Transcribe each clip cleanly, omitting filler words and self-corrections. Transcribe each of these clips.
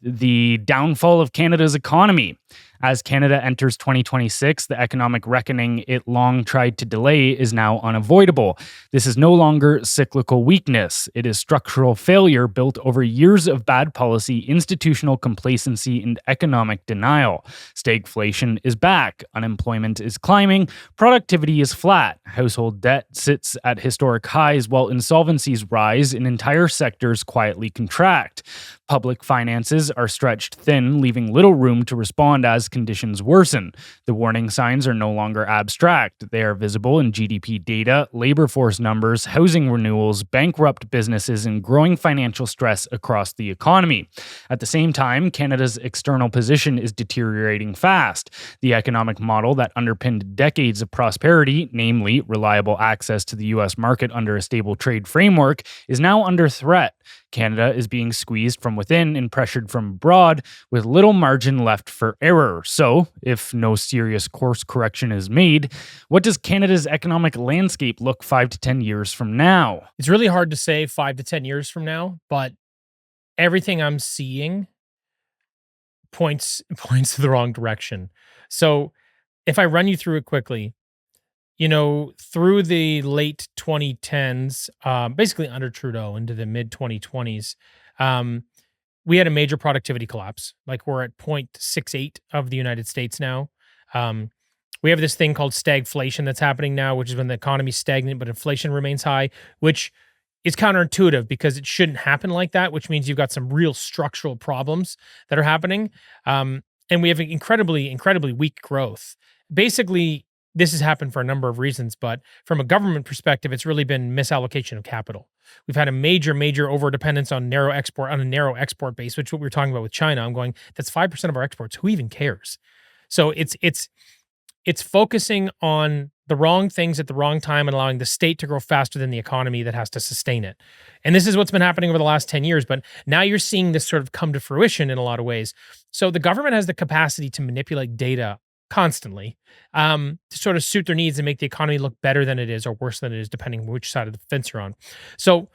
the downfall of Canada's economy. As Canada enters 2026, the economic reckoning it long tried to delay is now unavoidable. This is no longer cyclical weakness. It is structural failure built over years of bad policy, institutional complacency, and economic denial. Stagflation is back. Unemployment is climbing. Productivity is flat. Household debt sits at historic highs while insolvencies rise and entire sectors quietly contract. Public finances are stretched thin, leaving little room to respond as conditions worsen. The warning signs are no longer abstract. They are visible in GDP data, labor force numbers, housing renewals, bankrupt businesses, and growing financial stress across the economy. At the same time, Canada's external position is deteriorating fast. The economic model that underpinned decades of prosperity, namely reliable access to the U.S. market under a stable trade framework, is now under threat. Canada is being squeezed from within and pressured from abroad, with little margin left for error. So, if no serious course correction is made, what does Canada's economic landscape look 5 to 10 years from now? It's really hard to say 5 to 10 years from now, but everything I'm seeing points to the wrong direction. So, if I run you through it quickly, through the late 2010s, basically under Trudeau into the mid 2020s, we had a major productivity collapse. Like we're at 0.68 of the United States now. We have this thing called stagflation that's happening now, which is when the economy's stagnant, but inflation remains high, which is counterintuitive because it shouldn't happen like that, which means you've got some real structural problems that are happening. And we have incredibly, incredibly weak growth. Basically, this has happened for a number of reasons, but from a government perspective, it's really been misallocation of capital. We've had a major overdependence on a narrow export base, which is what we were talking about with China. I'm going, that's 5% of our exports. Who even cares? So it's focusing on the wrong things at the wrong time and allowing the state to grow faster than the economy that has to sustain it. And this is what's been happening over the last 10 years, but now you're seeing this sort of come to fruition in a lot of ways. So the government has the capacity to manipulate data constantly to sort of suit their needs and make the economy look better than it is or worse than it is, depending which side of the fence you're on. So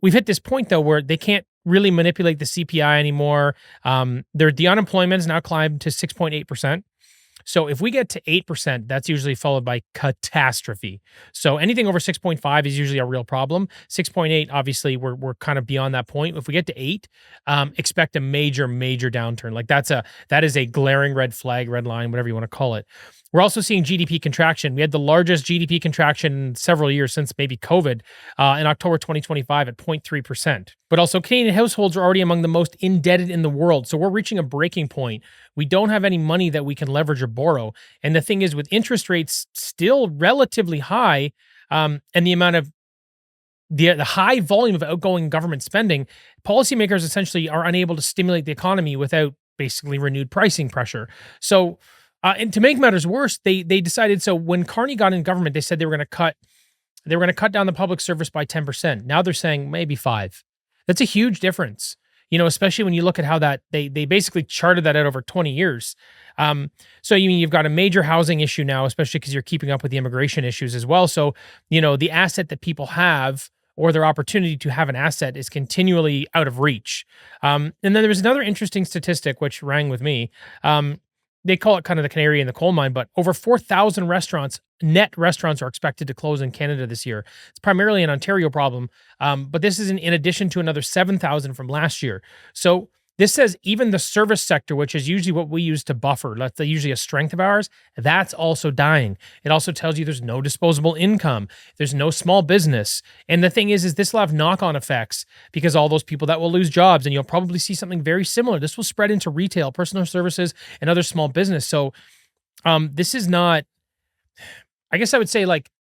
we've hit this point, though, where they can't really manipulate the CPI anymore. The unemployment has now climbed to 6.8%. So if we get to 8%, that's usually followed by catastrophe. So anything over 6.5 is usually a real problem. 6.8, obviously, we're kind of beyond that point. If we get to 8, expect a major downturn. Like that is a glaring red flag, red line, whatever you want to call it. We're also seeing GDP contraction. We had the largest GDP contraction in several years since maybe COVID in October 2025 at 0.3%. But also Canadian households are already among the most indebted in the world. So we're reaching a breaking point. We don't have any money that we can leverage or borrow. And the thing is, with interest rates still relatively high, and the amount of the high volume of outgoing government spending, policymakers essentially are unable to stimulate the economy without basically renewed pricing pressure. So and to make matters worse, they decided, so when Carney got in government, they said they were going to cut down the public service by 10%. Now they're saying maybe 5%. That's a huge difference, especially when you look at how that they basically charted that out over 20 years. So you've got a major housing issue now, especially because you're keeping up with the immigration issues as well. So, the asset that people have or their opportunity to have an asset is continually out of reach. And then there was another interesting statistic which rang with me. They call it kind of the canary in the coal mine, but over 4,000 net restaurants are expected to close in Canada this year. It's primarily an Ontario problem, but this is in addition to another 7,000 from last year. So this says even the service sector, which is usually what we use to buffer, that's usually a strength of ours, that's also dying. It also tells you there's no disposable income. There's no small business. And the thing is this will have knock-on effects because all those people that will lose jobs, and you'll probably see something very similar. This will spread into retail, personal services, and other small business. So this is not, I guess I would say, like,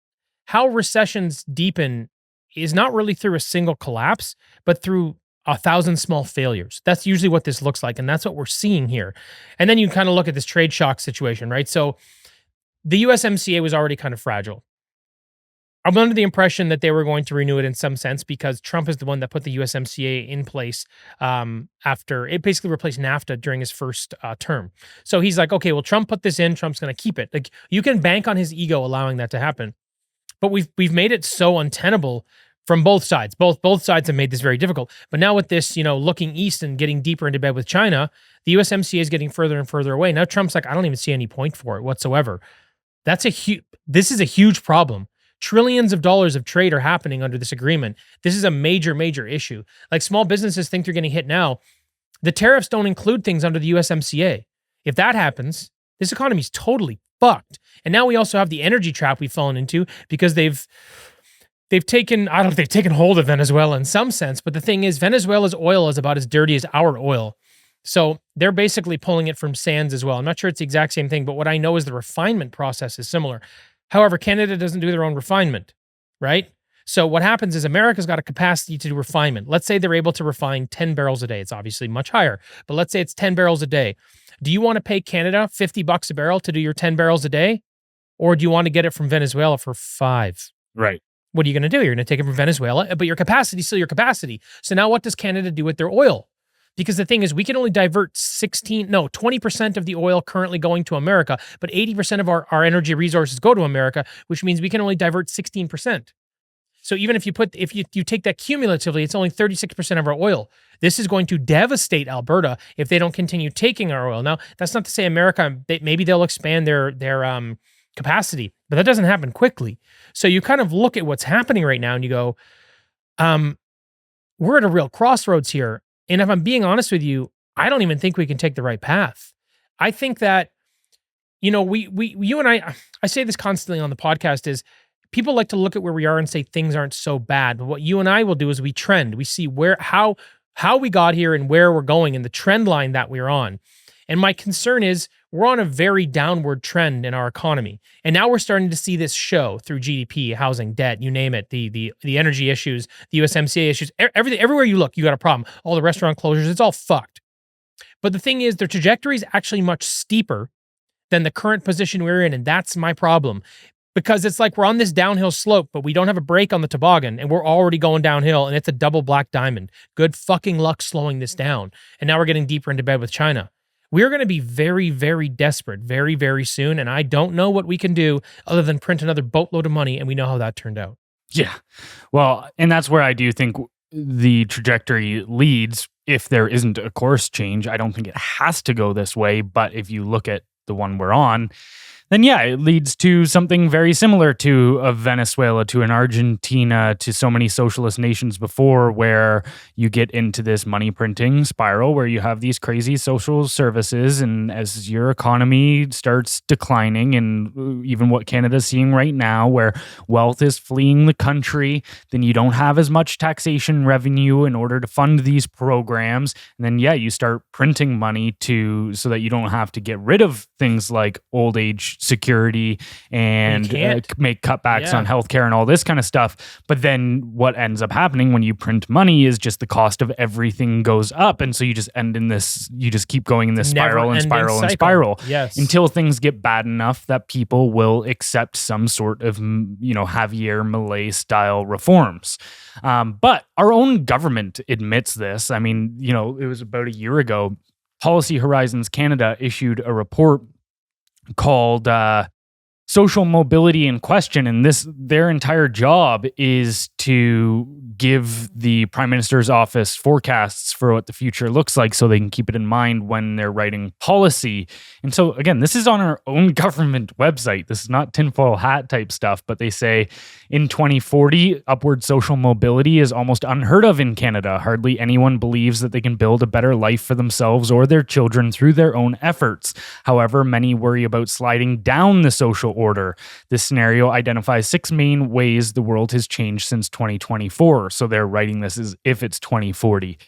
how recessions deepen is not really through a single collapse, but through 1,000 small failures. That's usually what this looks like, and that's what we're seeing here. And then you kind of look at this trade shock situation, right? So the USMCA was already kind of fragile. I'm under the impression that they were going to renew it in some sense because Trump is the one that put the USMCA in place after it basically replaced NAFTA during his first term. So he's like, okay, well, Trump put this in, Trump's going to keep it. Like, you can bank on his ego allowing that to happen. But we've made it so untenable from both sides. Both sides have made this very difficult. But now with this, looking east and getting deeper into bed with China, the USMCA is getting further and further away. Now Trump's like, I don't even see any point for it whatsoever. This is a huge problem. Trillions of dollars of trade are happening under this agreement. This is a major, major issue. Like, small businesses think they're getting hit now. The tariffs don't include things under the USMCA. If that happens, this economy's totally fucked. And now we also have the energy trap we've fallen into because they've taken, I don't know if they've taken hold of Venezuela in some sense, but the thing is, Venezuela's oil is about as dirty as our oil. So they're basically pulling it from sands as well. I'm not sure it's the exact same thing, but what I know is the refinement process is similar. However, Canada doesn't do their own refinement, right? So what happens is America's got a capacity to do refinement. Let's say they're able to refine 10 barrels a day. It's obviously much higher, but let's say it's 10 barrels a day. Do you want to pay Canada $50 a barrel to do your 10 barrels a day? Or do you want to get it from Venezuela for $5? Right. What are you going to do? You're going to take it from Venezuela, but your capacity is still your capacity. So now what does Canada do with their oil? Because the thing is, we can only divert 20% of the oil currently going to America, but 80% of our energy resources go to America, which means we can only divert 16%. So even if you take that cumulatively, it's only 36% of our oil. This is going to devastate Alberta if they don't continue taking our oil. Now, that's not to say America, maybe they'll expand their capacity, but that doesn't happen quickly. So you kind of look at what's happening right now and you go, we're at a real crossroads here. And if I'm being honest with you, I don't even think we can take the right path. I think that, you and I say this constantly on the podcast, is people like to look at where we are and say things aren't so bad. But what you and I will do is we trend. We see how we got here and where we're going and the trend line that we're on. And my concern is we're on a very downward trend in our economy. And now we're starting to see this show through GDP, housing, debt, you name it, the energy issues, the USMCA issues, everything, everywhere you look, you got a problem. All the restaurant closures, it's all fucked. But the thing is, their trajectory is actually much steeper than the current position we're in. And that's my problem. Because it's like we're on this downhill slope, but we don't have a brake on the toboggan and we're already going downhill and it's a double black diamond. Good fucking luck slowing this down. And now we're getting deeper into bed with China. We're going to be very, very desperate very, very soon. And I don't know what we can do other than print another boatload of money. And we know how that turned out. Yeah. Well, and that's where I do think the trajectory leads if there isn't a course change. I don't think it has to go this way. But if you look at the one we're on, then yeah, it leads to something very similar to a Venezuela, to an Argentina, to so many socialist nations before, where you get into this money printing spiral where you have these crazy social services. And as your economy starts declining, and even what Canada's seeing right now, where wealth is fleeing the country, then you don't have as much taxation revenue in order to fund these programs. And then, yeah, you start printing money so that you don't have to get rid of things like old age security and make cutbacks on healthcare and all this kind of stuff. But then what ends up happening when you print money is just the cost of everything goes up. And so you just end in this, you just keep going in this spiral and spiral and spiral until things get bad enough that people will accept some sort of, Javier Milei style reforms. But our own government admits this. I mean, it was about a year ago, Policy Horizons Canada issued a report called Social Mobility in Question, and their entire job is to give the Prime Minister's office forecasts for what the future looks like so they can keep it in mind when they're writing policy. And so again, this is on our own government website. This is not tinfoil hat type stuff, but they say in 2040, upward social mobility is almost unheard of in Canada. Hardly anyone believes that they can build a better life for themselves or their children through their own efforts. However, many worry about sliding down the social order. This scenario identifies 6 main ways the world has changed since 2024. So they're writing this as if it's 2040.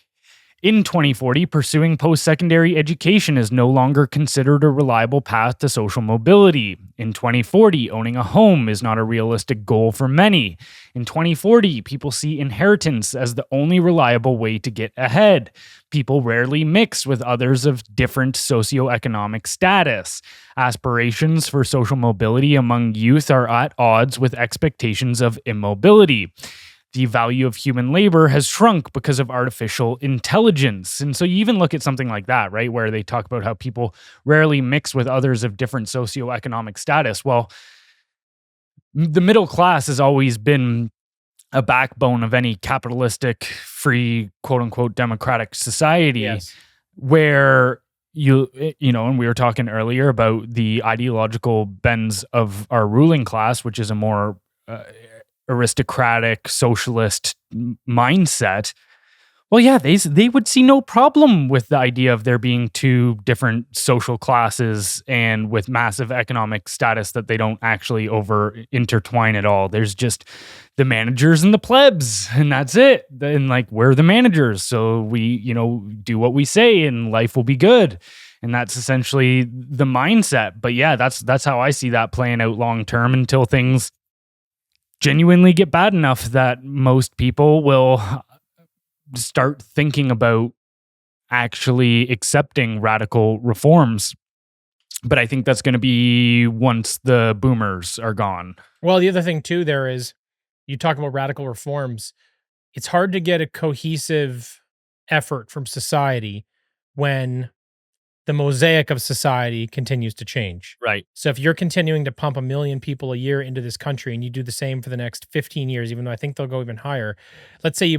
In 2040, pursuing post-secondary education is no longer considered a reliable path to social mobility. In 2040, owning a home is not a realistic goal for many. In 2040, people see inheritance as the only reliable way to get ahead. People rarely mix with others of different socioeconomic status. Aspirations for social mobility among youth are at odds with expectations of immobility. The value of human labor has shrunk because of artificial intelligence. And so you even look at something like that, right, where they talk about how people rarely mix with others of different socioeconomic status. Well, the middle class has always been a backbone of any capitalistic, free, quote unquote, democratic society, Yes. where and we were talking earlier about the ideological bends of our ruling class, which is a more aristocratic socialist mindset. Well, yeah, they would see no problem with the idea of there being two different social classes and with massive economic status that they don't actually over intertwine at all. There's just the managers and the plebs, and that's it. And like, we're the managers, so we, do what we say and life will be good. And that's essentially the mindset. But yeah, that's how I see that playing out long term until things genuinely get bad enough that most people will start thinking about actually accepting radical reforms. But I think that's going to be once the boomers are gone. Well, the other thing too, there is, you talk about radical reforms. It's hard to get a cohesive effort from society when the mosaic of society continues to change. Right. So if you're continuing to pump 1 million people a year into this country and you do the same for the next 15 years, even though I think they'll go even higher, let's say you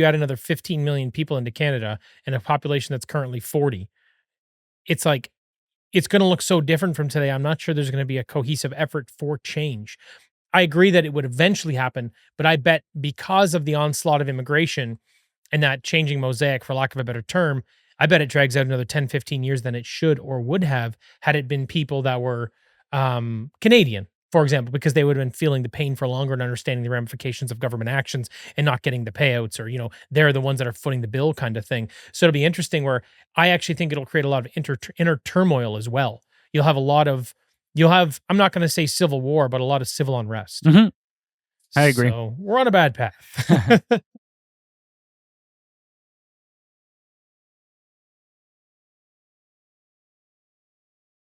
add another 15 million people into Canada and a population that's currently 40. It's like, it's going to look so different from today. I'm not sure there's going to be a cohesive effort for change. I agree that it would eventually happen, but I bet because of the onslaught of immigration and that changing mosaic, for lack of a better term, I bet it drags out another 10, 15 years than it should or would have had it been people that were Canadian, for example, because they would have been feeling the pain for longer and understanding the ramifications of government actions and not getting the payouts, or, they're the ones that are footing the bill kind of thing. So it'll be interesting where I actually think it'll create a lot of inner turmoil as well. You'll have, I'm not going to say civil war, but a lot of civil unrest. Mm-hmm. I agree. So we're on a bad path.